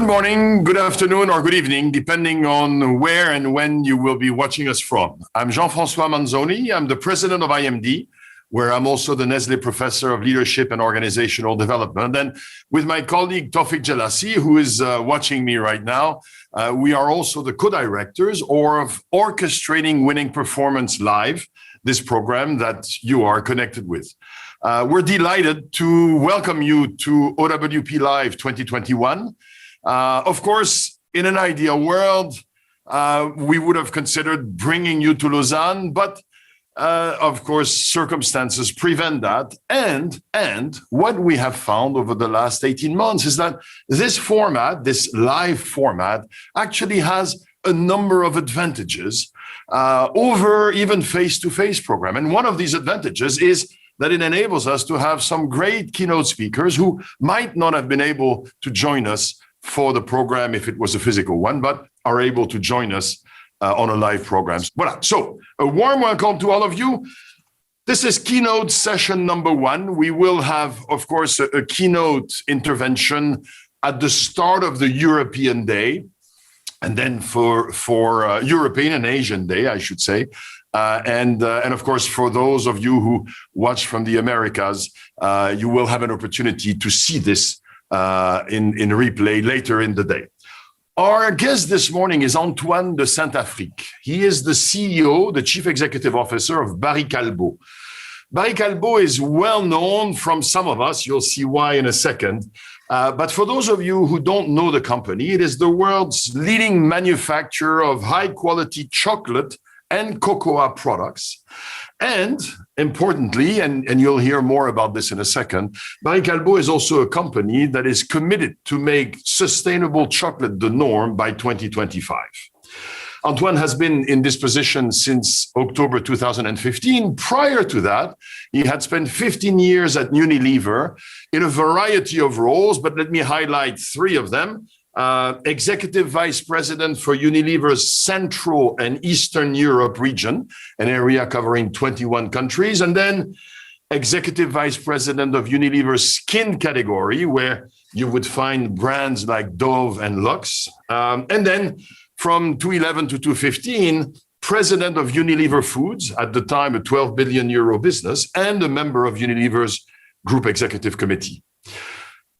Good morning, good afternoon, or good evening, depending on where and when you will be watching us from. I'm Jean-François Manzoni. I'm the president of IMD, where I'm also the Nestlé Professor of Leadership and Organizational Development. And with my colleague Tawfiq Jelassi, who is watching me right now, we are also the co-directors of Orchestrating Winning Performance Live, this program that you are connected with. We're delighted to welcome you to OWP Live 2021. Of course, in an ideal world, we would have considered bringing you to Lausanne, but of course, circumstances prevent that. And what we have found over the last 18 months is that this format, this live format, actually has a number of advantages over even face-to-face program. And one of these advantages is that it enables us to have some great keynote speakers who might not have been able to join us for the program if it was a physical one, but are able to join us on a live program. Voilà. So a warm welcome to all of you. This is keynote session number 1. We will have, of course, a keynote intervention at the start of the European Day, and then for European and Asian Day, I should say. And of course, for those of you who watch from the Americas, you will have an opportunity to see this in replay later in the day. Our guest this morning is Antoine de Saint-Affrique. He is the CEO, the Chief Executive Officer of Barry Callebaut. Barry Callebaut is well known from some of us. You'll see why in a second. But for those of you who don't know the company, it is the world's leading manufacturer of high-quality chocolate and cocoa products. And importantly, and you'll hear more about this in a second, Barry Callebaut is also a company that is committed to make sustainable chocolate the norm by 2025. Antoine has been in this position since October 2015. Prior to that, he had spent 15 years at Unilever in a variety of roles, but let me highlight 3 of them. Executive Vice President for Unilever's Central and Eastern Europe region, an area covering 21 countries, and then Executive Vice President of Unilever's skin category, where you would find brands like Dove and Lux. And then from 2011 to 2015, President of Unilever Foods, at the time a 12 billion euro business, and a member of Unilever's Group Executive Committee.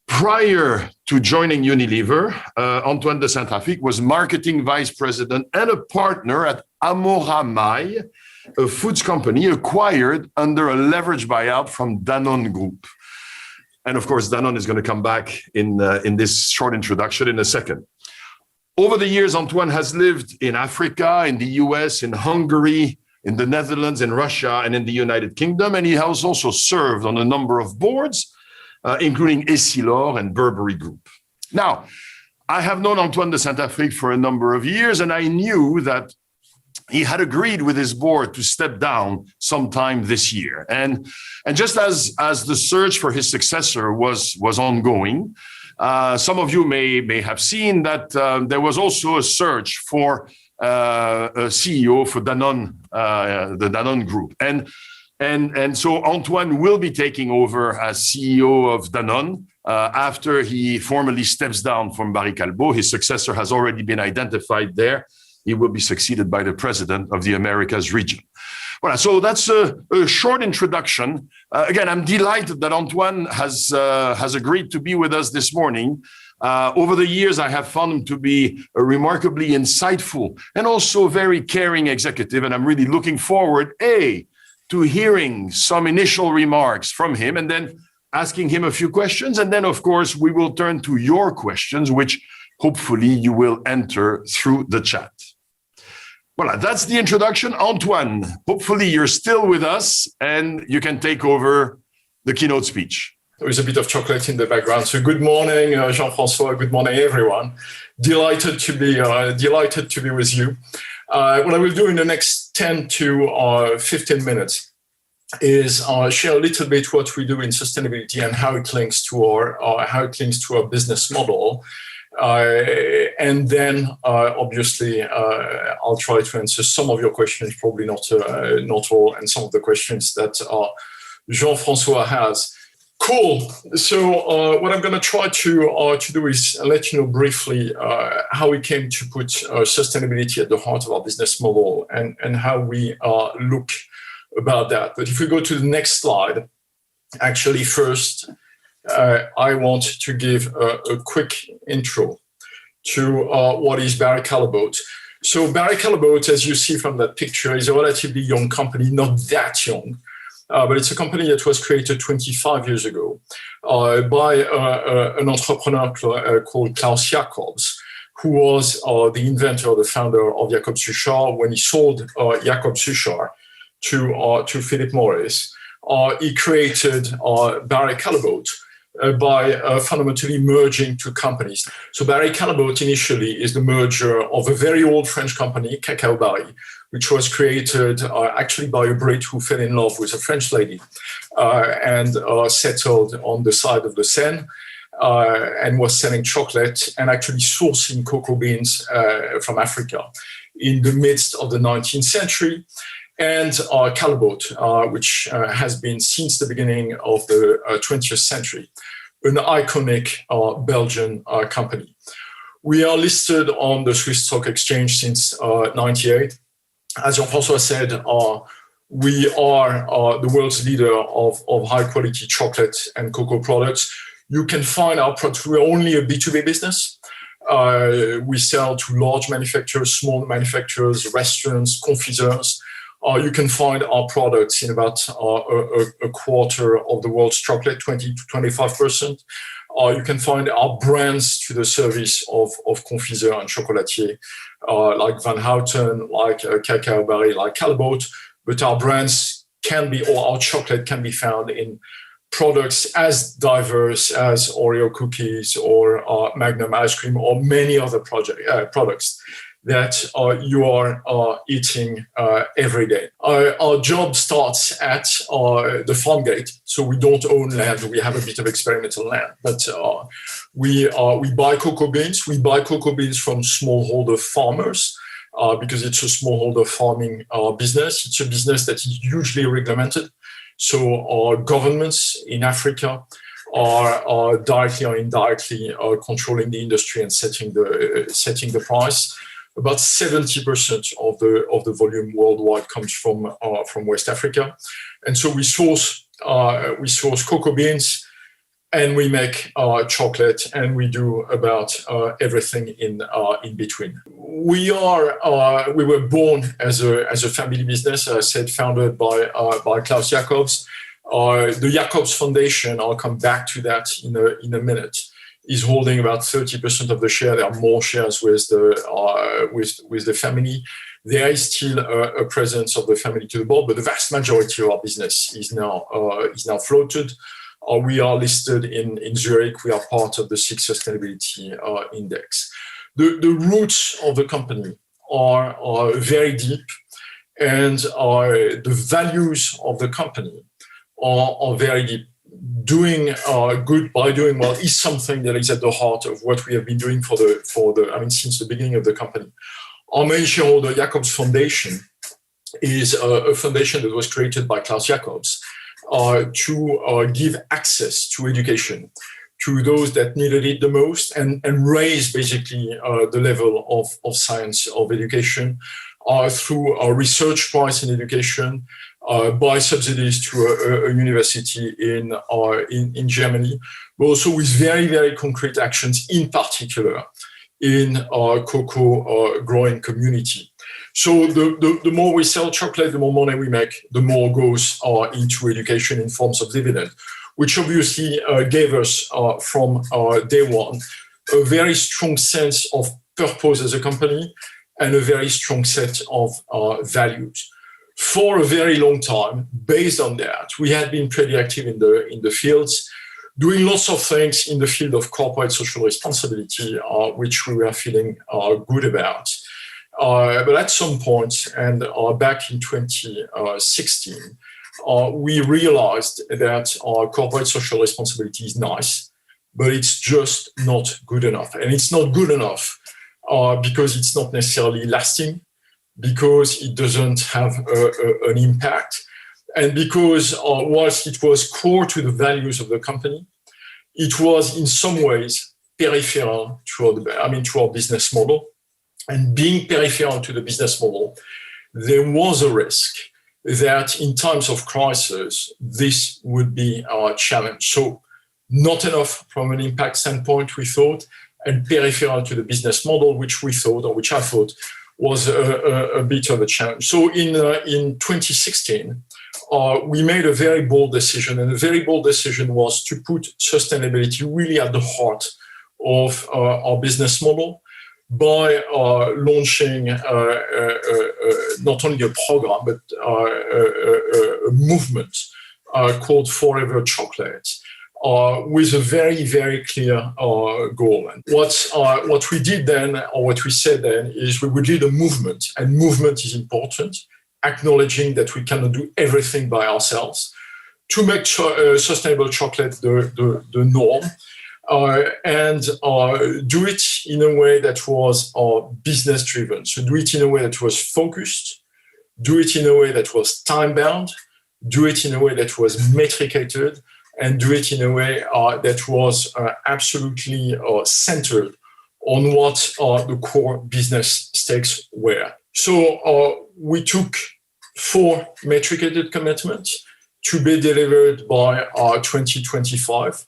Prior to joining Unilever, Antoine de Saint-Affrique was marketing vice president and a partner at Amora, a foods company acquired under a leverage buyout from Danone Group. And of course, Danone is going to come back in this short introduction in a second. Over the years, Antoine has lived in Africa, in the US, in Hungary, in the Netherlands, in Russia, and in the United Kingdom. And he has also served on a number of boards, including Essilor and Burberry Group. Now, I have known Antoine de Saint-Affrique for a number of years, and I knew that he had agreed with his board to step down sometime this year. And just as the search for his successor was ongoing, some of you may have seen that there was also a search for a CEO for Danone, the Danone Group. And so Antoine will be taking over as CEO of Danone after he formally steps down from Barry Callebaut. His successor has already been identified there. He will be succeeded by the president of the Americas region. Voilà, so that's a short introduction. Again, I'm delighted that Antoine has agreed to be with us this morning. Over the years, I have found him to be a remarkably insightful and also very caring executive, and I'm really looking forward, to hearing some initial remarks from him and then asking him a few questions. And then, of course, we will turn to your questions, which hopefully you will enter through the chat. Voilà, that's the introduction. Antoine, hopefully you're still with us and you can take over the keynote speech. There is a bit of chocolate in the background. So good morning, Jean-François. Good morning, everyone. Delighted to be with you. What I will do in the next 10 to 15 minutes is share a little bit what we do in sustainability and how it links to our business model. And then, obviously, I'll try to answer some of your questions, probably not all, and some of the questions that Jean-François has. Cool. So what I'm going to try to do is let you know briefly how we came to put sustainability at the heart of our business model and how we look about that. But if we go to the next slide, actually first, I want to give a quick intro to what is Barry Callebaut. So Barry Callebaut, as you see from that picture, is a relatively young company, not that young. But it's a company that was created 25 years ago by an entrepreneur called Klaus Jacobs, who was the inventor, the founder of Jacob Suchard. When he sold Jacob Suchard to Philip Morris, he created Barry Callebaut by fundamentally merging two companies. So Barry Callebaut initially is the merger of a very old French company, Cacao Barry, which was created actually by a Brit who fell in love with a French lady and settled on the side of the Seine and was selling chocolate and actually sourcing cocoa beans from Africa in the midst of the 19th century. And Callebaut, which has been since the beginning of the 20th century, an iconic Belgian company. We are listed on the Swiss Stock Exchange since 98. As Jean-François said, we are the world's leader of high-quality chocolate and cocoa products. You can find our products. We're only a B2B business. We sell to large manufacturers, small manufacturers, restaurants, confiseurs. You can find our products in about a quarter of the world's chocolate, 20 to 25%. You can find our brands to the service of confiseur and chocolatier, like Van Houten, like Cacao Barry, like Callebaut. But our brands can be, or our chocolate can be found in products as diverse as Oreo cookies or Magnum ice cream or many other products that you are eating every day. Our job starts at the farm gate, so we don't own land. We have a bit of experimental land, but we buy cocoa beans. We buy cocoa beans from smallholder farmers because it's a smallholder farming business. It's a business that is hugely regulated. So our governments in Africa are directly or indirectly controlling the industry and setting the price. About 70% of the volume worldwide comes from West Africa, and so we source cocoa beans, and we make chocolate, and we do about everything in between. We were born as a family business, as I said, founded by Klaus Jacobs. The Jacobs Foundation, I'll come back to that in a minute, is holding about 30% of the share. There are more shares with the family. There is still a presence of the family to the board, but the vast majority of our business is now floated. We are listed in Zurich. We are part of the SIX Sustainability Index. The roots of the company are very deep, and the values of the company are very deep. Doing good by doing well is something that is at the heart of what we have been doing since the beginning of the company. Our main shareholder, Jacobs Foundation, is a foundation that was created by Klaus Jacobs to give access to education to those that needed it the most and raise basically the level of science of education through a research prize in education, by subsidies to a university in Germany, but also with very, very concrete actions, in particular in our cocoa growing community. So the more we sell chocolate, the more money we make, the more goes into education in forms of dividend, which obviously gave us from day one a very strong sense of purpose as a company and a very strong set of values. For a very long time, based on that, we had been pretty active in the fields, doing lots of things in the field of corporate social responsibility, which we were feeling good about. But at some point, and back in 2016, we realized that corporate social responsibility is nice, but it's just not good enough. And it's not good enough because it's not necessarily lasting, because it doesn't have an impact, And because whilst it was core to the values of the company, it was in some ways peripheral to our business model. And being peripheral to the business model, there was a risk that in times of crisis, this would be our challenge. So not enough from an impact standpoint, we thought, and peripheral to the business model, which I thought was a bit of a challenge. So in 2016, we made a very bold decision, and a very bold decision was to put sustainability really at the heart of our business model by launching not only a program, but a movement called Forever Chocolate, with a very, very clear goal. And what we did then, or what we said then, is we would lead a movement, and movement is important, acknowledging that we cannot do everything by ourselves, to make sustainable chocolate the norm, and do it in a way that was business driven. So do it in a way that was focused, do it in a way that was time bound, do it in a way that was metricated, and do it in a way that was absolutely centered on what the core business stakes were. So we took 4 metricated commitments to be delivered by 2025,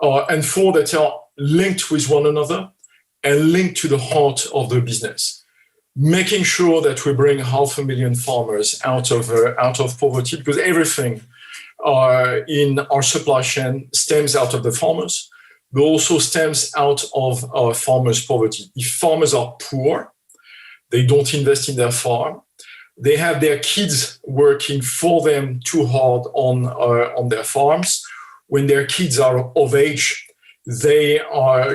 and 4 that are linked with one another and linked to the heart of the business. Making sure that we bring 500,000 farmers out of poverty, because everything in our supply chain stems out of the farmers, but also stems out of farmers' poverty. If farmers are poor, they don't invest in their farm. They have their kids working for them too hard on their farms. When their kids are of age, they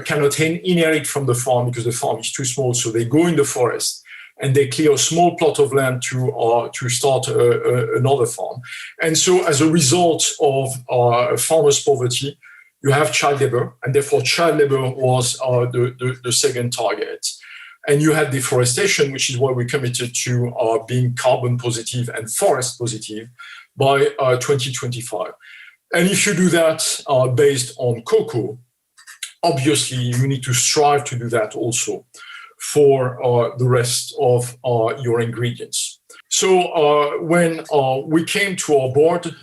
cannot inherit from the farm because the farm is too small. So they go in the forest and they clear a small plot of land to start another farm. And so as a result of farmers' poverty, you have child labor, and therefore child labor was the second target. And you had deforestation, which is why we committed to being carbon positive and forest positive by 2025. And if you do that based on cocoa, obviously you need to strive to do that also for the rest of your ingredients. So when we came to our board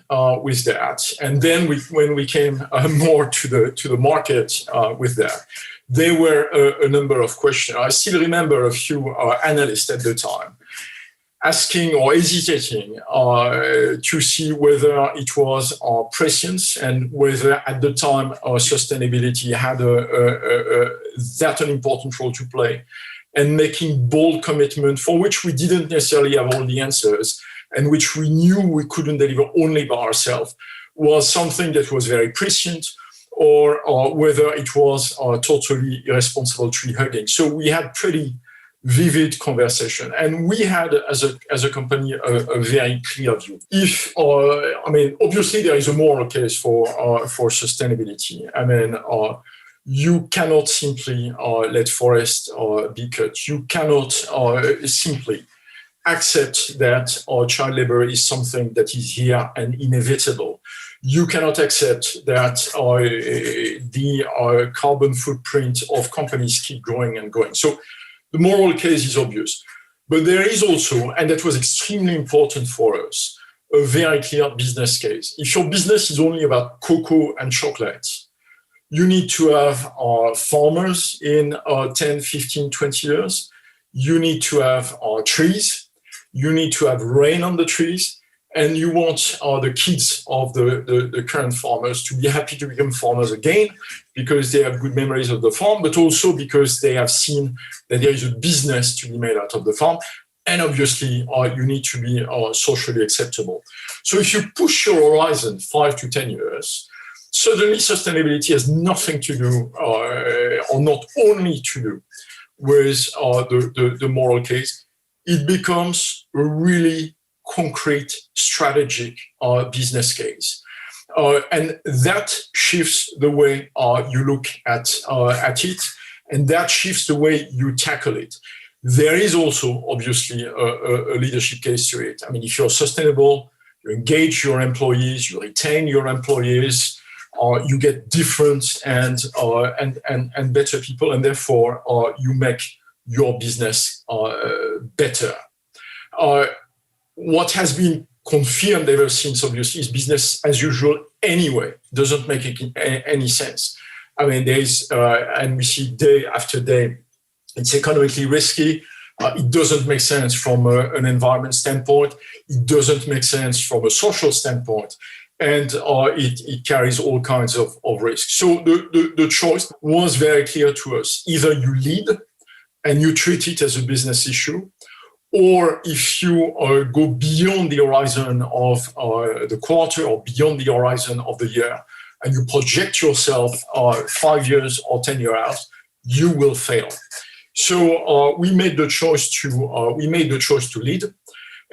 with that, and then when we came more to the market with that, there were a number of questions. I still remember a few analysts at the time asking or hesitating to see whether it was prescient and whether at the time sustainability had that an important role to play, and making bold commitment for which we didn't necessarily have all the answers and which we knew we couldn't deliver only by ourselves was something that was very prescient, or whether it was totally irresponsible tree hugging. So we had pretty vivid conversation, and we had as a company a very clear view. Obviously there is a moral case for sustainability. You cannot simply let forests be cut. You cannot simply accept that child labor is something that is here and inevitable. You cannot accept that the carbon footprint of companies keep growing and growing. So the moral case is obvious. But there is also, and that was extremely important for us, a very clear business case. If your business is only about cocoa and chocolate, you need to have farmers in 10, 15, 20 years. You need to have trees. You need to have rain on the trees. And you want the kids of the current farmers to be happy to become farmers again because they have good memories of the farm, but also because they have seen that there is a business to be made out of the farm. And obviously, you need to be socially acceptable. So if you push your horizon 5 to 10 years, suddenly sustainability has nothing to do, or not only to do, with the moral case. It becomes a really concrete, strategic business case. And that shifts the way you look at it, and that shifts the way you tackle it. There is also, obviously, a leadership case to it. If you're sustainable, you engage your employees, you retain your employees, you get different and better people, and therefore you make your business better. What has been confirmed ever since, obviously, is business as usual anyway. Doesn't make any sense. I mean, there's, and we see day after day, it's economically risky. It doesn't make sense from an environment standpoint. It doesn't make sense from a social standpoint. And it carries all kinds of risks. So the choice was very clear to us. Either you lead and you treat it as a business issue, or if you go beyond the horizon of the quarter or beyond the horizon of the year, and you project yourself 5 years or 10 years out, you will fail. So we made the choice to lead,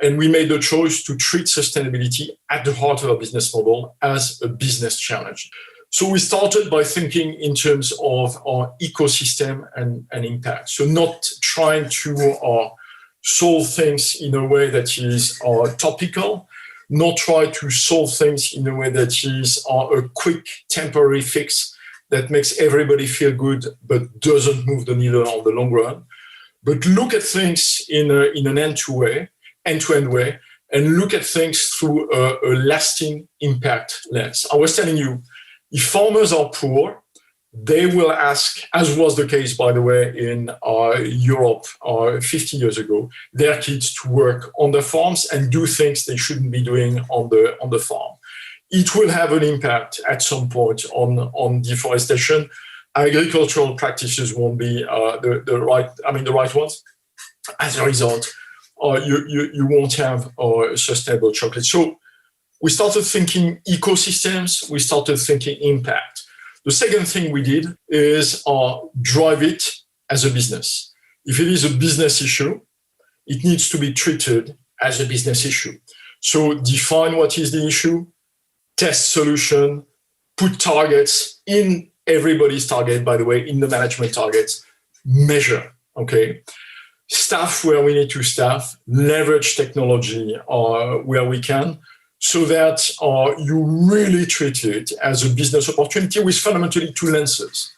and we made the choice to treat sustainability at the heart of our business model as a business challenge. So we started by thinking in terms of our ecosystem and impact. So not trying to solve things in a way that is topical, not try to solve things in a way that is a quick temporary fix that makes everybody feel good but doesn't move the needle on the long run, but look at things in an end-to-end way, and look at things through a lasting impact lens. I was telling you, if farmers are poor, they will ask, as was the case, by the way, in Europe 50 years ago, their kids to work on the farms and do things they shouldn't be doing on the farm. It will have an impact at some point on deforestation. Agricultural practices won't be the right ones. As a result, you won't have sustainable chocolate. So we started thinking ecosystems. We started thinking impact. The second thing we did is drive it as a business. If it is a business issue, it needs to be treated as a business issue. So define what is the issue, test solution, put targets in everybody's target, by the way, in the management targets, measure, okay? Staff where we need to staff, leverage technology where we can, so that you really treat it as a business opportunity with fundamentally two lenses.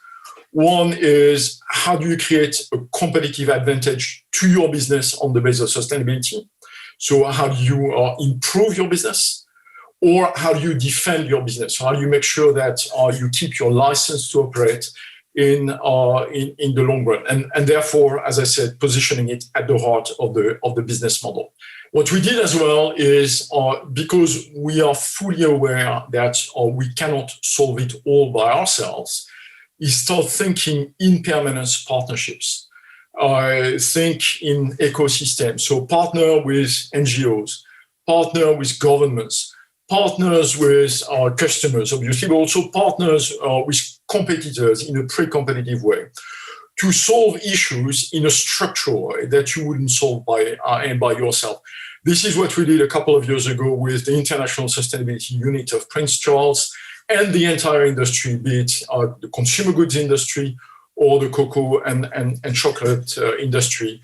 One is, how do you create a competitive advantage to your business on the basis of sustainability? So how do you improve your business? Or how do you defend your business? How do you make sure that you keep your license to operate in the long run? And therefore, as I said, positioning it at the heart of the business model. What we did as well is, because we are fully aware that we cannot solve it all by ourselves, is start thinking in permanence partnerships. Think in ecosystems. So partner with NGOs, partner with governments, partners with our customers, obviously, but also partners with competitors in a pre-competitive way, to solve issues in a structural way that you wouldn't solve by yourself. This is what we did a couple of years ago with the International Sustainability Unit of Prince Charles and the entire industry, be it the consumer goods industry or the cocoa and chocolate industry,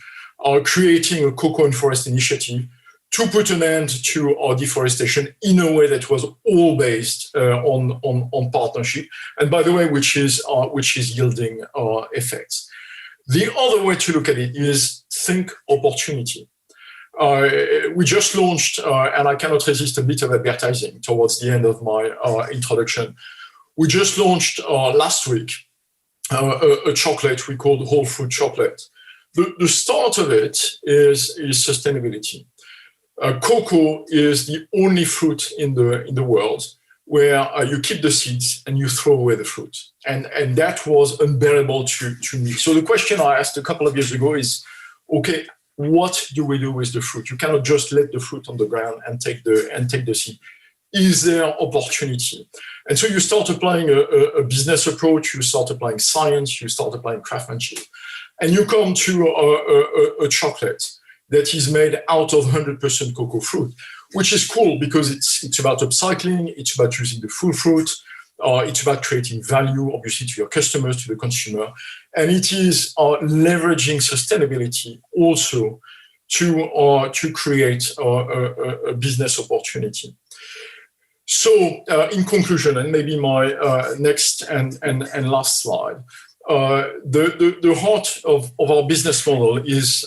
creating a cocoa and forest initiative to put an end to our deforestation in a way that was all based on partnership, and by the way, which is yielding effects. The other way to look at it is think opportunity. We just launched, and I cannot resist a bit of advertising towards the end of my introduction. We just launched last week a chocolate we called whole fruit chocolate. The start of it is sustainability. Cocoa is the only fruit in the world where you keep the seeds and you throw away the fruit. And that was unbearable to me. So the question I asked a couple of years ago is, okay, what do we do with the fruit? You cannot just let the fruit on the ground and take the seed. Is there opportunity? And so you start applying a business approach, you start applying science, you start applying craftsmanship, and you come to a chocolate that is made out of 100% cocoa fruit, which is cool because it's about upcycling, it's about using the full fruit, it's about creating value, obviously, to your customers, to the consumer, and it is leveraging sustainability also to create a business opportunity. So, in conclusion, and maybe my next and last slide, the heart of our business model is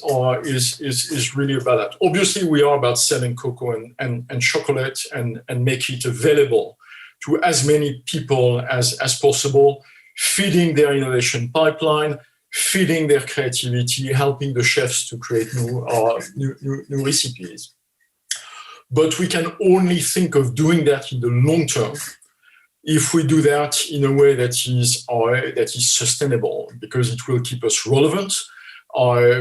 really about that. Obviously, we are about selling cocoa and chocolate and make it available to as many people as possible, feeding their innovation pipeline, feeding their creativity, helping the chefs to create new recipes. But we can only think of doing that in the long term if we do that in a way that is sustainable, because it will keep us relevant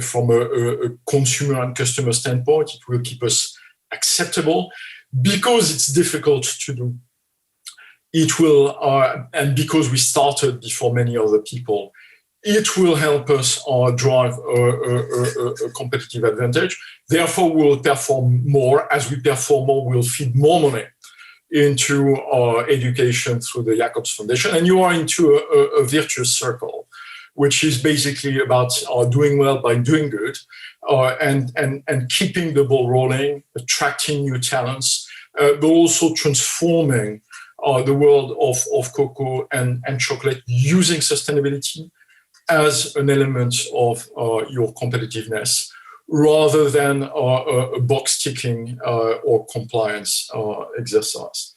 from a consumer and customer standpoint. It will keep us acceptable because it's difficult to do. It will, and because we started before many other people, it will help us drive a competitive advantage. Therefore, we will perform more. As we perform more, we'll feed more money into education through the Jacobs Foundation. And you are into a virtuous circle, which is basically about doing well by doing good, and keeping the ball rolling, attracting new talents, but also transforming the world of cocoa and chocolate using sustainability as an element of your competitiveness, rather than a box ticking or compliance exercise.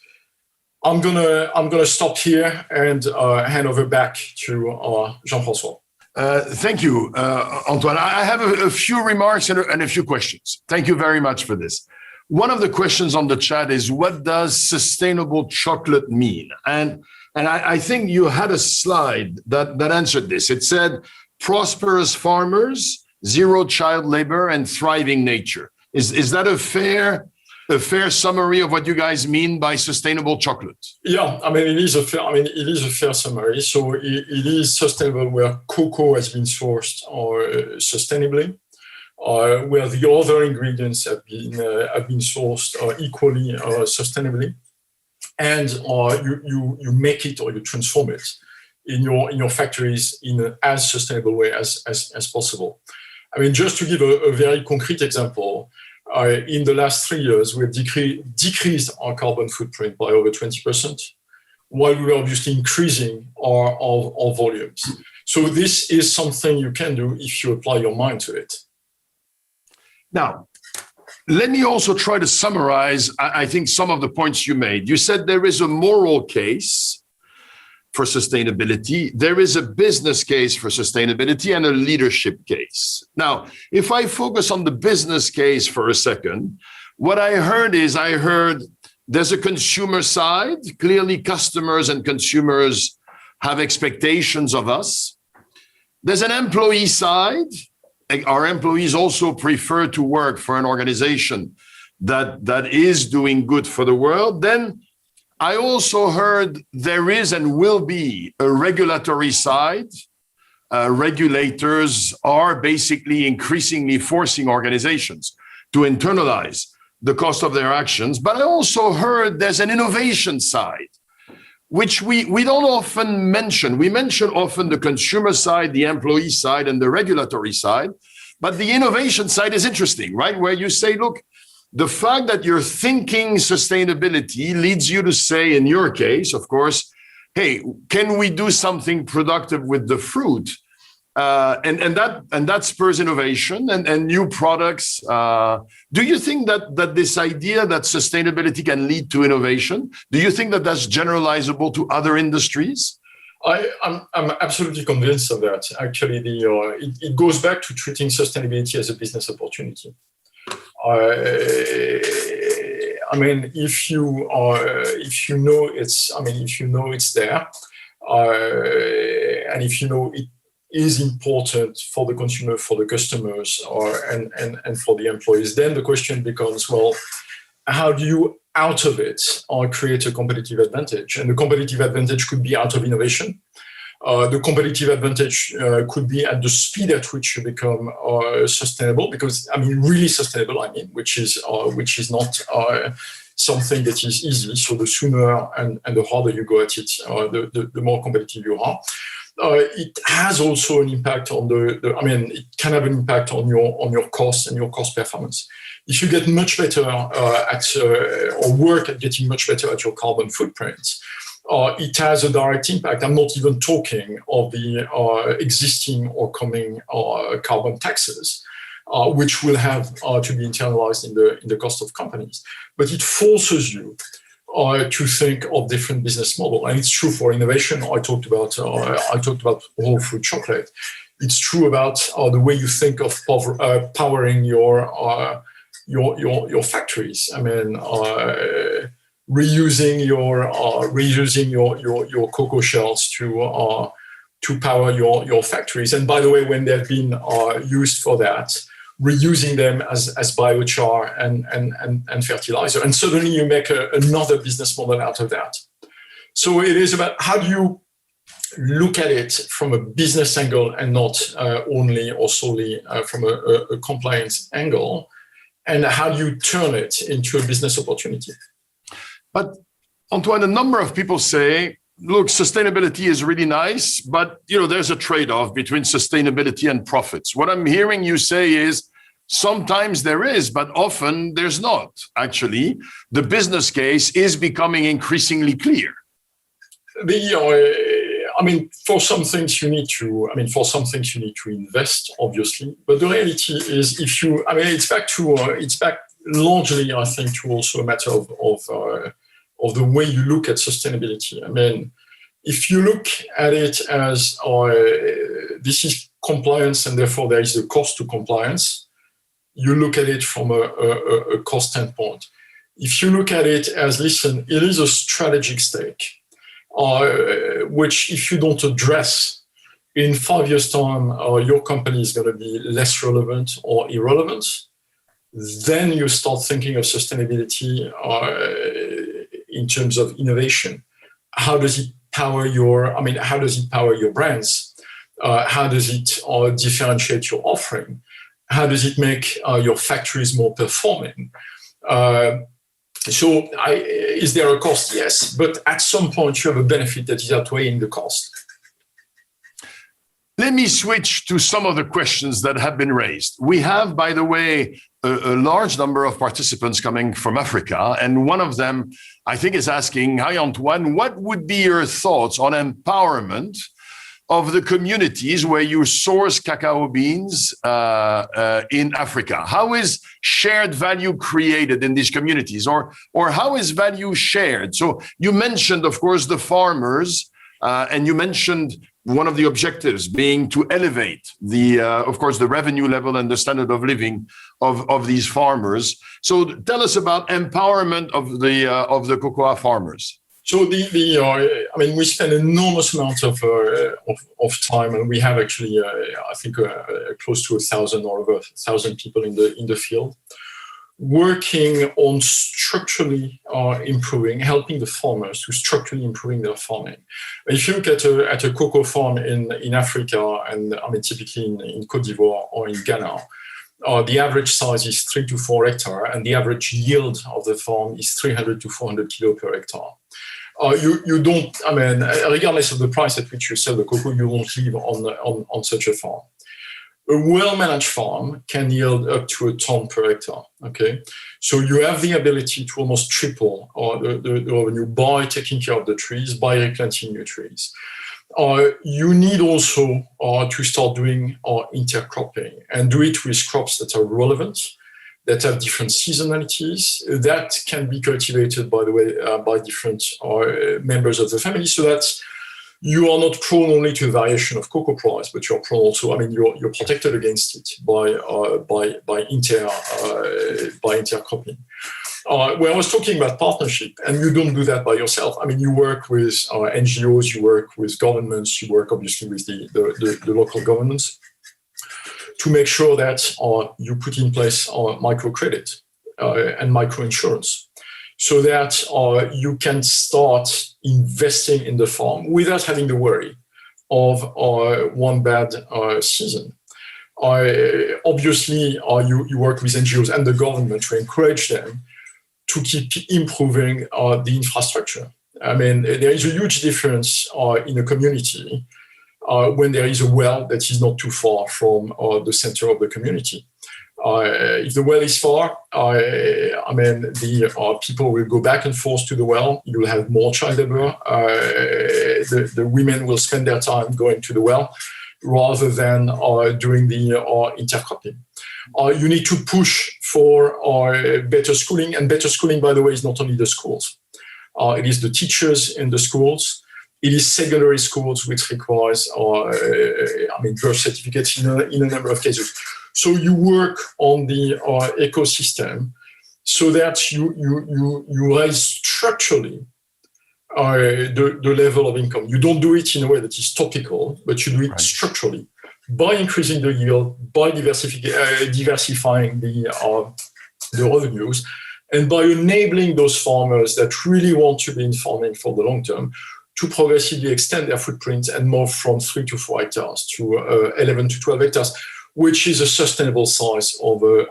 I'm gonna stop here and hand over back to Jean-François. Thank you, Antoine. I have a few remarks and a few questions. Thank you very much for this. One of the questions on the chat is, what does sustainable chocolate mean? And I think you had a slide that answered this. It said, prosperous farmers, zero child labor, and thriving nature. Is that a fair summary of what you guys mean by sustainable chocolate? Yeah, it is a fair summary. So it is sustainable where cocoa has been sourced sustainably, where the other ingredients have been sourced equally sustainably, and you make it or you transform it in your factories in an as sustainable way as possible. Just to give a very concrete example, in the last 3 years, we've decreased our carbon footprint by over 20%, while we were obviously increasing our volumes. So this is something you can do if you apply your mind to it. Now, let me also try to summarize, I think, some of the points you made. You said there is a moral case for sustainability, there is a business case for sustainability, and a leadership case. Now, if I focus on the business case for a second, what I heard there's a consumer side. Clearly, customers and consumers have expectations of us. There's an employee side. Our employees also prefer to work for an organization that is doing good for the world. Then I also heard there is and will be a regulatory side. Regulators are basically increasingly forcing organizations to internalize the cost of their actions. But I also heard there's an innovation side, which we don't often mention. We mention often the consumer side, the employee side, and the regulatory side. But the innovation side is interesting, right? Where you say, look, the fact that you're thinking sustainability leads you to say, in your case, of course, hey, can we do something productive with the fruit? And that spurs innovation and new products. Do you think that this idea that sustainability can lead to innovation, do you think that that's generalizable to other industries? I'm absolutely convinced of that. Actually, it goes back to treating sustainability as a business opportunity. If you know it's there, and if you know it is important for the consumer, for the customers, and for the employees, then the question becomes, well, how do you out of it create a competitive advantage? And the competitive advantage could be out of innovation. The competitive advantage could be at the speed at which you become sustainable, because really sustainable, which is not something that is easy. So the sooner and the harder you go at it, the more competitive you are. It has also an impact on it can have an impact on your costs and your cost performance. if you get much better or work at getting much better at your carbon footprint, it has a direct impact. I'm not even talking of the existing or coming carbon taxes, which will have to be internalized in the cost of companies. But it forces you to think of different business model, and it's true for innovation. I talked about whole food chocolate. It's true about the way you think of powering your factories. I mean, reusing your cocoa shells to power your factories. And by the way, when they've been used for that, reusing them as biochar and fertilizer. And suddenly you make another business model out of that. So it is about how do you look at it from a business angle and not only or solely from a compliance angle, and how do you turn it into a business opportunity? But Antoine, a number of people say, look, sustainability is really nice, but there's a trade-off between sustainability and profits. What I'm hearing you say is sometimes there is, but often there's not. Actually, the business case is becoming increasingly clear. For some things you need to invest, obviously. But the reality is, it's back largely, I think, to also a matter of the way you look at sustainability. I mean, if you look at it as this is compliance and therefore there is a cost to compliance, you look at it from a cost standpoint. If you look at it as, listen, it is a strategic stake, which if you don't address in 5 years' time, your company is going to be less relevant or irrelevant, then you start thinking of sustainability in terms of innovation. How does it power your brands? How does it differentiate your offering? How does it make your factories more performing? Is there a cost? Yes, but at some point you have a benefit that is outweighing the cost. Let me switch to some of the questions that have been raised. We have, by the way, a large number of participants coming from Africa, and one of them, I think, is asking, hi, Antoine, what would be your thoughts on empowerment of the communities where you source cacao beans in Africa? How is shared value created in these communities, or how is value shared? So you mentioned, of course, the farmers, and you mentioned one of the objectives being to elevate of course, the revenue level and the standard of living of these farmers. So tell us about empowerment of the cocoa farmers. So we spend an enormous amount of time, and we have actually, I think, close to 1,000 or over 1,000 people in the field, working on structurally helping the farmers to structurally improving their farming. If you look at a cocoa farm in Africa, and typically in Côte d'Ivoire or in Ghana, the average size is 3 to 4 hectares, and the average yield of the farm is 300 to 400 kilo per hectare. You don't, regardless of the price at which you sell the cocoa, you won't live on such a farm. A well-managed farm can yield up to 1 ton per hectare. Okay, so you have the ability to almost triple the revenue by taking care of the trees, by replanting new trees. You need also to start doing intercropping and do it with crops that are relevant, that have different seasonalities, that can be cultivated, by the way, by different members of the family, so that you are not prone only to variation of cocoa price, but you're prone also, you're protected against it by intercropping. When I was talking about partnership, and you don't do that by yourself. You work with NGOs, you work with governments, you work obviously with the local governments, to make sure that you put in place microcredit and microinsurance, so that you can start investing in the farm without having the worry of one bad season. Obviously, you work with NGOs and the government to encourage them to keep improving the infrastructure. There is a huge difference in a community when there is a well that is not too far from the center of the community. If the well is far, the people will go back and forth to the well. You will have more child labor. The women will spend their time going to the well rather than doing the intercropping. You need to push for better schooling, and better schooling, by the way, is not only the schools. It is the teachers in the schools. It is secondary schools, which requires, birth certificates in a number of cases. So you work on the ecosystem so that you raise structurally the level of income. You don't do it in a way that is topical, but you do it structurally by increasing the yield, by diversifying the revenues, and by enabling those farmers that really want to be in farming for the long term to progressively extend their footprint and move from 3 to 4 hectares to 11 to 12 hectares, which is a sustainable size of a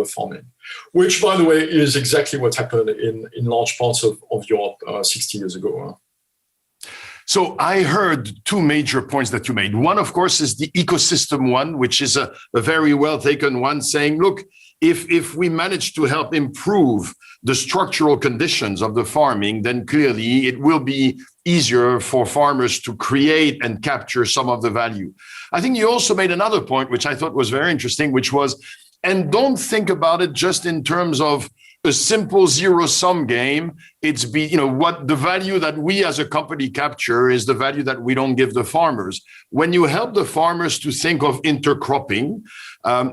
farming, which, by the way, is exactly what happened in large parts of Europe 60 years ago. So I heard two major points that you made. One, of course, is the ecosystem one, which is a very well taken one, saying, look, if we manage to help improve the structural conditions of the farming, then clearly it will be easier for farmers to create and capture some of the value. I think you also made another point, which I thought was very interesting, which was, and don't think about it just in terms of a simple zero-sum game. It's what the value that we as a company capture is the value that we don't give the farmers. When you help the farmers to think of intercropping,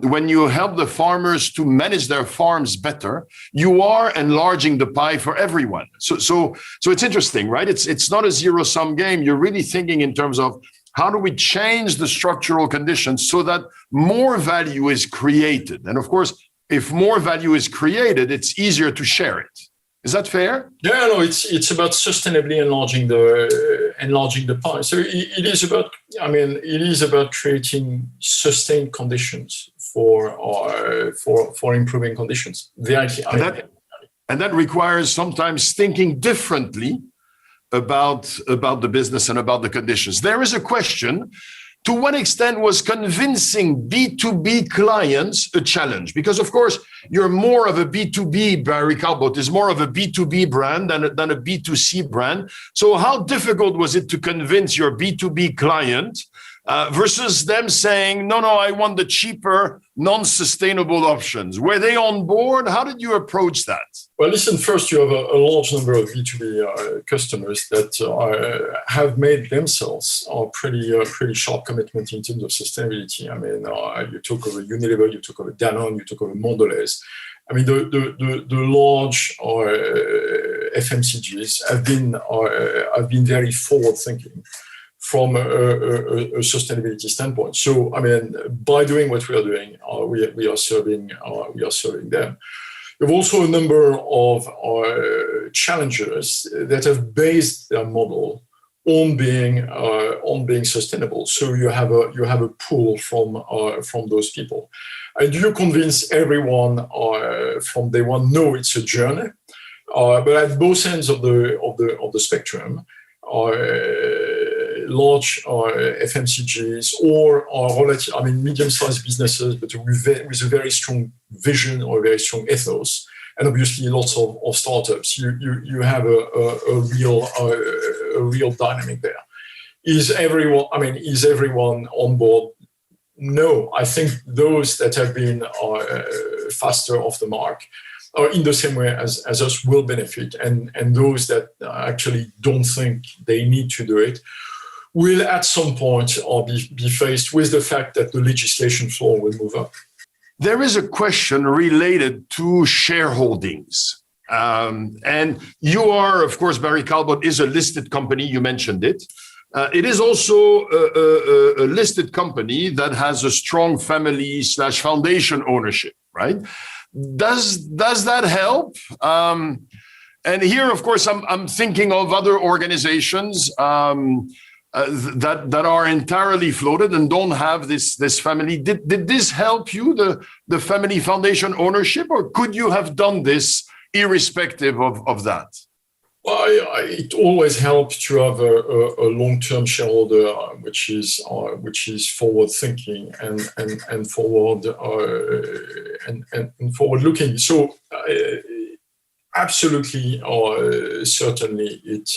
when you help the farmers to manage their farms better, you are enlarging the pie for everyone. So it's interesting, right? It's not a zero-sum game. You're really thinking in terms of how do we change the structural conditions so that more value is created? And of course, if more value is created, it's easier to share it. Is that fair? Yeah, no, it's about sustainably enlarging the pie. So it is about creating sustained conditions for improving conditions. And that requires sometimes thinking differently about the business and about the conditions. There is a question: to what extent was convincing B2B clients a challenge? Because, of course, you're more of a B2B, Barry Callebaut is more of a B2B brand than a B2C brand. So how difficult was it to convince your B2B client versus them saying, no, I want the cheaper, non-sustainable options? Were they on board? How did you approach that? Well, listen, first, you have a large number of B2B customers that have made themselves a pretty sharp commitment in terms of sustainability. You talk of a Unilever, you talk of a Danone, you talk of a Mondelez. The large FMCGs have been very forward-thinking from a sustainability standpoint. So, by doing what we are doing, we are serving them. We have also a number of challengers that have based their model on being sustainable. So you have a pull from those people. And do you convince everyone from day one? No, it's a journey. But at both ends of the spectrum, large FMCGs or medium-sized businesses, but with a very strong vision or a very strong ethos, and obviously lots of startups. You have a real dynamic there. Is everyone on board? No, I think those that have been faster off the mark or in the same way as us will benefit, and those that actually don't think they need to do it will at some point be faced with the fact that the legislation floor will move up. There is a question related to shareholdings. And you are, of course, Barry Callebaut is a listed company, you mentioned it. It is also a listed company that has a strong family/foundation ownership, right? Does that help? And here, of course, I'm thinking of other organizations that are entirely floated and don't have this family. Did this help you, the family foundation ownership, or could you have done this irrespective of that? It always helps to have a long-term shareholder which is forward-thinking and forward-looking. So absolutely, certainly it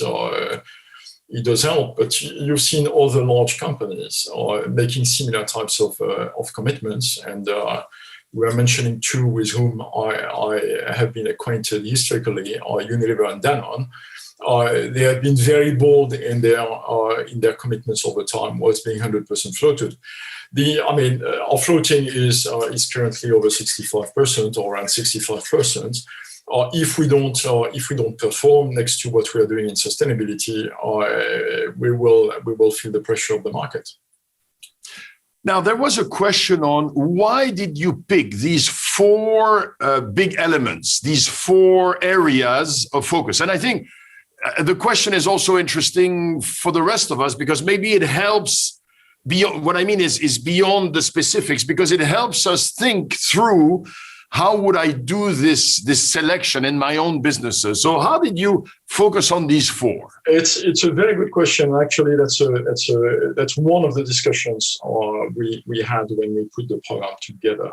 does help. But you've seen other large companies making similar types of commitments, and we are mentioning two with whom I have been acquainted historically, Unilever and Danone. They have been very bold in their commitments over time, whilst being 100% floated. Our floating is currently over 65% or around 65%. If we don't perform next to what we are doing in sustainability, we will feel the pressure of the market. Now, there was a question on why did you pick these four big elements, these four areas of focus? And I think the question is also interesting for the rest of us, because maybe it helps beyond, what I mean is beyond the specifics, because it helps us think through how would I do this selection in my own businesses. So how did you focus on these four? It's a very good question. Actually, that's one of the discussions we had when we put the program together.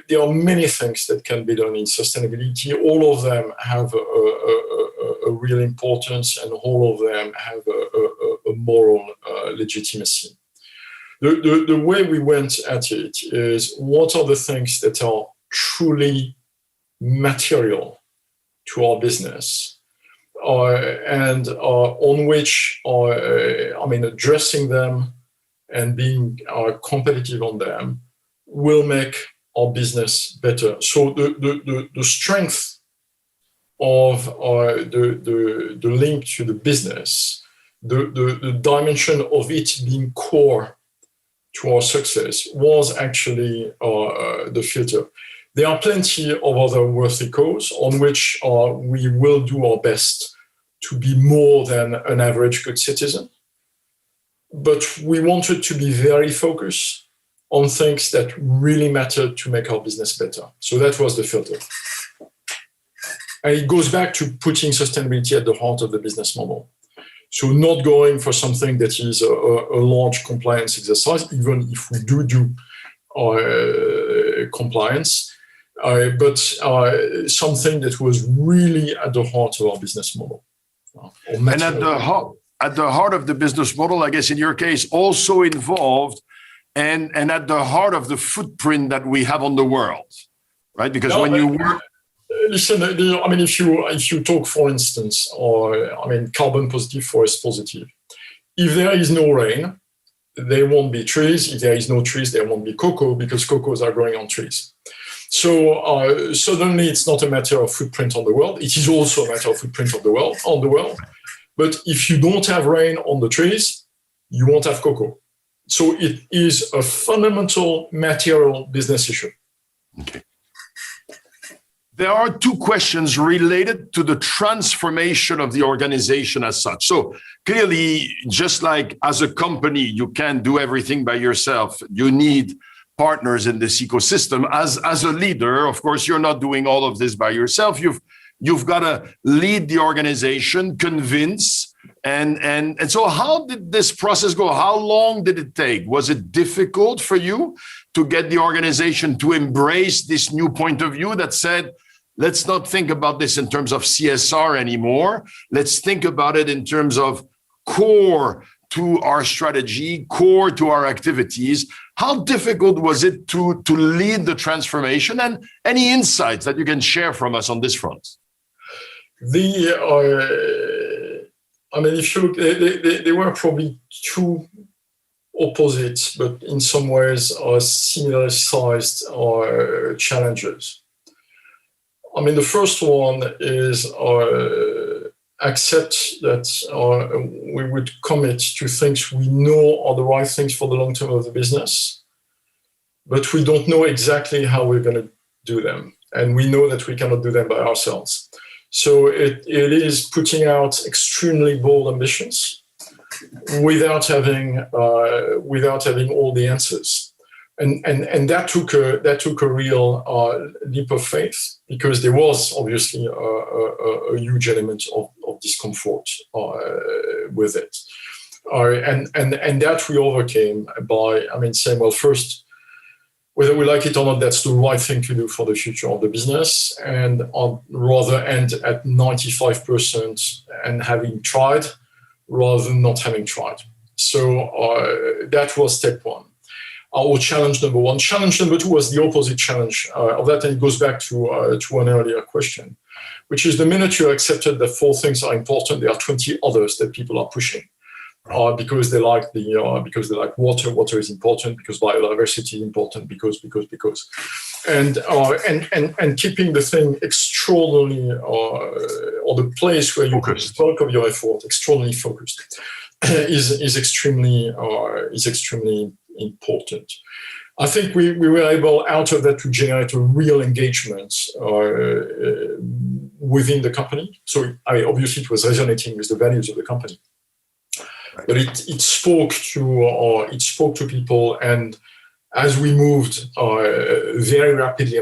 There are many things that can be done in sustainability. All of them have a real importance, and all of them have a moral legitimacy. The way we went at it is, what are the things that are truly material to our business, and on which addressing them and being competitive on them will make our business better. So the strength of the link to the business, the dimension of it being core to our success was actually the filter. There are plenty of other worthy causes on which we will do our best to be more than an average good citizen. But we wanted to be very focused on things that really mattered to make our business better. So that was the filter. And it goes back to putting sustainability at the heart of the business model. So not going for something that is a large compliance exercise, even if we do compliance, but something that was really at the heart of our business model. And at the heart of the business model, I guess in your case, also involved and at the heart of the footprint that we have on the world, right? Because when you work... Listen, if you talk, for instance, carbon positive, forest positive. If there is no rain, there won't be trees. If there is no trees, there won't be cocoa, because cocoas are growing on trees. So suddenly it's not a matter of footprint on the world. It is also a matter of footprint on the world. But if you don't have rain on the trees, you won't have cocoa. So it is a fundamental material business issue. Okay. There are two questions related to the transformation of the organization as such. So clearly, just like as a company, you can't do everything by yourself. You need partners in this ecosystem. As a leader, of course, you're not doing all of this by yourself. You've got to lead the organization, convince. And so how did this process go? How long did it take? Was it difficult for you to get the organization to embrace this new point of view that said, let's not think about this in terms of CSR anymore. Let's think about it in terms of core to our strategy, core to our activities. How difficult was it to lead the transformation, and any insights that you can share from us on this front? If you look, there were probably two opposite, but in some ways similar sized challenges. The first one is accept that we would commit to things we know are the right things for the long term of the business, but we don't know exactly how we're going to do them. And we know that we cannot do them by ourselves. So it is putting out extremely bold ambitions without having all the answers. And that took a real leap of faith, because there was obviously a huge element of discomfort with it. And that we overcame by, saying, well, first, whether we like it or not, that's the right thing to do for the future of the business, and I'd rather end at 95% and having tried rather than not having tried. So that was step one. Our challenge number one. Challenge number two was the opposite challenge of that, and it goes back to an earlier question, which is the minute you accepted that 4 things are important, there are 20 others that people are pushing. Because they like water. Water is important, because biodiversity is important, because, and keeping the thing extraordinarily, or the place where you put the bulk of your effort, extraordinarily focused, is extremely important. I think we were able, out of that, to generate a real engagement within the company. So obviously it was resonating with the values of the company. But it spoke to people, and as we moved very rapidly,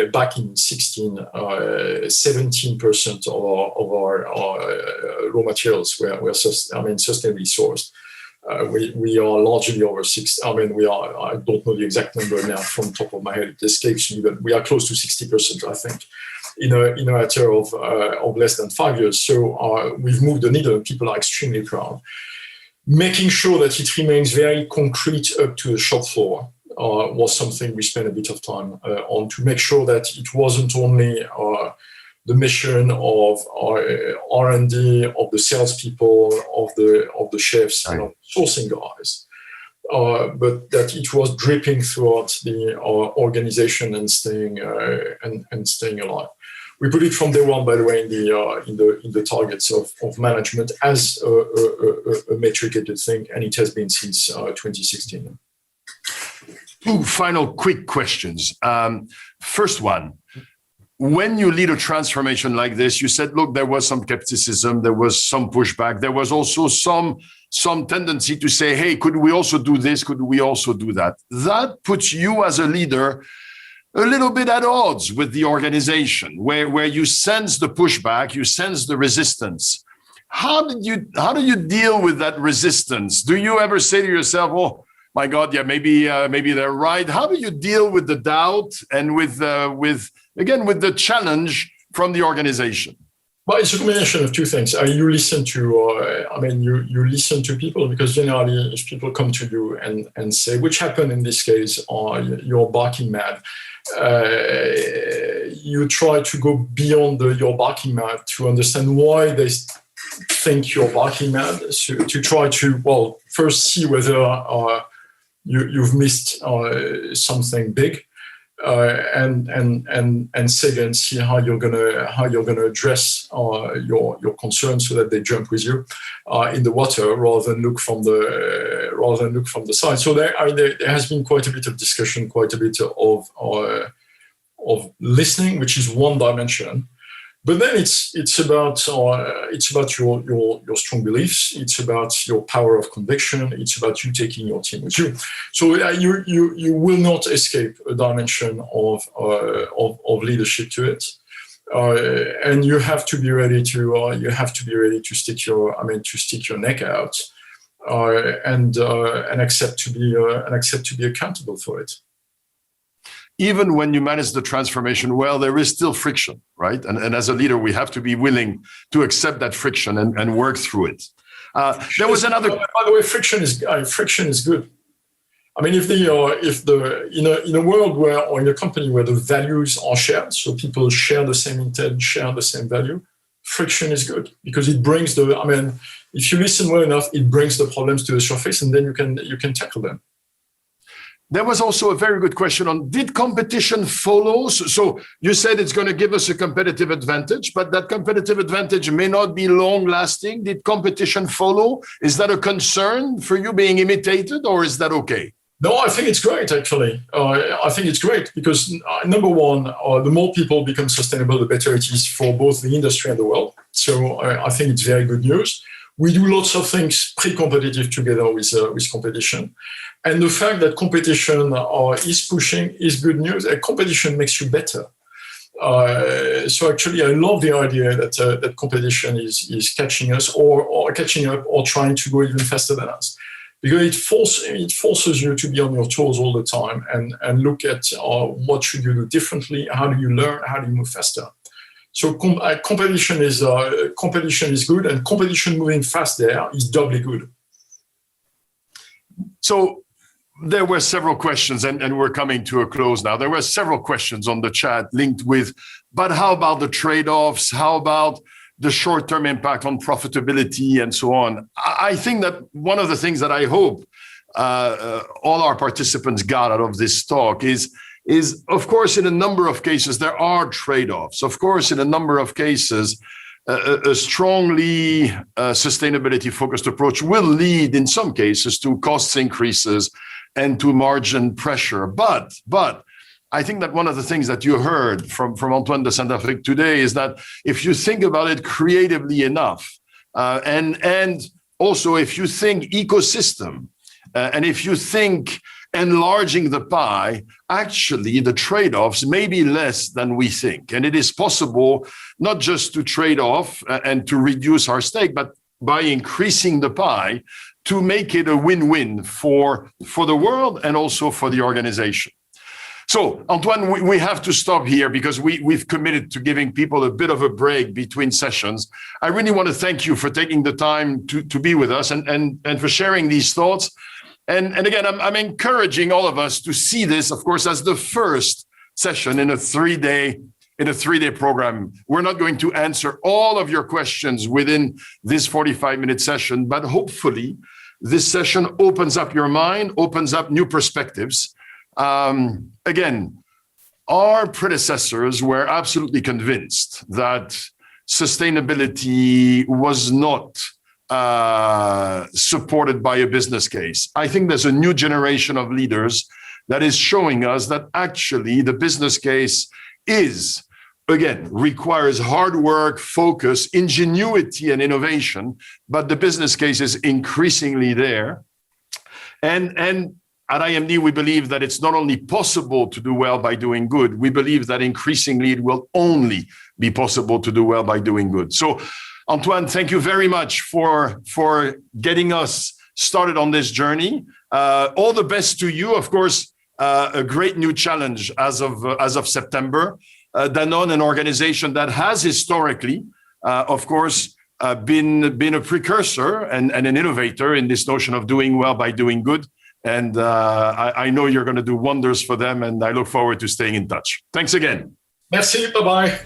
back in 2016, 17% of our raw materials were sustainably sourced. We are largely over 6. I don't know the exact number now from the top of my head; it escapes me, but we are close to 60%, I think, in a matter of less than 5 years. So we've moved the needle, and people are extremely proud. Making sure that it remains very concrete up to the shop floor was something we spent a bit of time on, to make sure that it wasn't only the mission of R&D, of the salespeople, of the chefs, and of sourcing guys, but that it was dripping throughout the organization and staying alive. We put it from day one, by the way, in the targets of management as a metricated thing, and it has been since 2016. 2 final quick questions. First one, when you lead a transformation like this, you said, look, there was some skepticism, there was some pushback, there was also some tendency to say, hey, could we also do this? Could we also do that? That puts you as a leader a little bit at odds with the organization, where you sense the pushback, you sense the resistance. How do you deal with that resistance? Do you ever say to yourself, oh my God, yeah, maybe they're right? How do you deal with the doubt and with the challenge from the organization? Well, it's a combination of 2 things. You listen to, you listen to people, because generally, if people come to you and say, which happened in this case, you're barking mad, you try to go beyond your barking mad to understand why they think you're barking mad. So to try to, well, first see whether you've missed something big. And second, see how you're gonna address your concerns, so that they jump with you in the water rather than look from the side. So there has been quite a bit of discussion, quite a bit of listening, which is one dimension. But then it's about your strong beliefs. It's about your power of conviction. It's about you taking your team with you. So you will not escape a dimension of leadership to it, and you have to be ready to stick your neck out, and accept to be accountable for it. Even when you manage the transformation well, there is still friction, right? And as a leader, we have to be willing to accept that friction and work through it. There was another. By the way, friction is good. I mean, in a world where, or in a company where the values are shared, so people share the same intent, share the same value, friction is good, because it brings if you listen well enough, it brings the problems to the surface, and then you can tackle them. There was also a very good question on, did competition follow? So you said it's going to give us a competitive advantage, but that competitive advantage may not be long lasting. Did competition follow? Is that a concern for you, being imitated, or is that okay? No, I think it's great, actually. I think it's great because, number one, the more people become sustainable, the better it is for both the industry and the world. So I think it's very good news. we do lots of things pre-competitive together with competition. And the fact that competition is pushing is good news. Competition makes you better. So actually, I love the idea that competition is catching us or catching up or trying to go even faster than us. Because it forces you to be on your toes all the time and look at what should you do differently, how do you learn, how do you move faster. So competition is good, and competition moving fast there is doubly good. So there were several questions, and we're coming to a close now. There were several questions on the chat linked with, but how about the trade-offs? How about the short-term impact on profitability and so on? I think that one of the things that I hope all our participants got out of this talk is, of course, in a number of cases, there are trade-offs. Of course, in a number of cases, a strongly sustainability-focused approach will lead, in some cases, to cost increases and to margin pressure. But I think that one of the things that you heard from Antoine de Saint-Affrique today is that if you think about it creatively enough, and also if you think ecosystem, and if you think enlarging the pie, actually the trade-offs may be less than we think. And it is possible not just to trade off and to reduce our stake, but by increasing the pie to make it a win-win for the world and also for the organization. So, Antoine, we have to stop here because we've committed to giving people a bit of a break between sessions. I really want to thank you for taking the time to be with us and for sharing these thoughts. And again, I'm encouraging all of us to see this, of course, as the first session in a three-day program. We're not going to answer all of your questions within this 45-minute session, but hopefully this session opens up your mind, opens up new perspectives. Again, our predecessors were absolutely convinced that sustainability was not supported by a business case. I think there's a new generation of leaders that is showing us that actually the business case requires hard work, focus, ingenuity, and innovation, but the business case is increasingly there. And at IMD, we believe that it's not only possible to do well by doing good, we believe that increasingly it will only be possible to do well by doing good. So, Antoine, thank you very much for getting us started on this journey. All the best to you. Of course, a great new challenge as of September. Danone, an organization that has historically, of course, been a precursor and an innovator in this notion of doing well by doing good. And I know you're going to do wonders for them, and I look forward to staying in touch. Thanks again. Merci. Bye-bye.